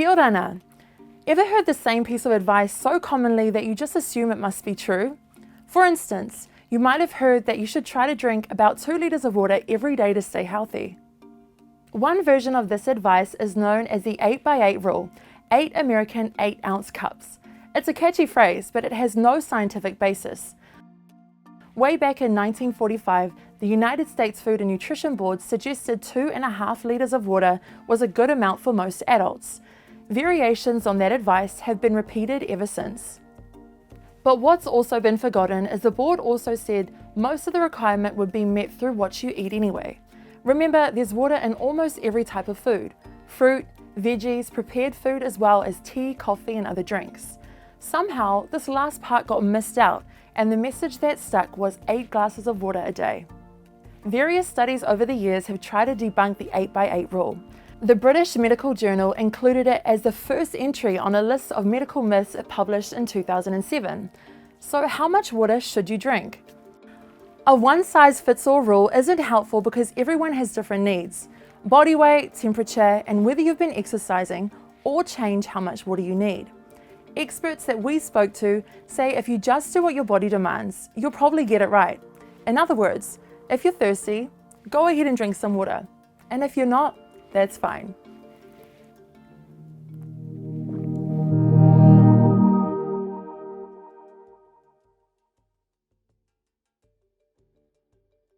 Kia ora. Ever heard the same piece of advice so commonly that you just assume it must be true? For instance, you might have heard that you should try to drink about 2 liters of water every day to stay healthy. One version of this advice is known as the 8x8 rule, 8 American 8-ounce cups. It's a catchy phrase, but it has no scientific basis. Way back in 1945, the United States Food and Nutrition Board suggested 2.5 liters of water was a good amount for most adults. Variations on that advice have been repeated ever since. But what's also been forgotten is the board also said most of the requirement would be met through what you eat anyway. Remember, there's water in almost every type of food: fruit, veggies, prepared food, as well as tea, coffee, and other drinks. Somehow, this last part got missed out, and the message that stuck was 8 glasses of water a day. Various studies over the years have tried to debunk the 8x8 rule. The British Medical Journal included it as the first entry on a list of medical myths published in 2007. So how much water should you drink? A one-size-fits-all rule isn't helpful because everyone has different needs. Body weight, temperature, and whether you've been exercising all change how much water you need. Experts that we spoke to say if you just do what your body demands, you'll probably get it right. In other words, if you're thirsty, go ahead and drink some water. And if you're not, that's fine.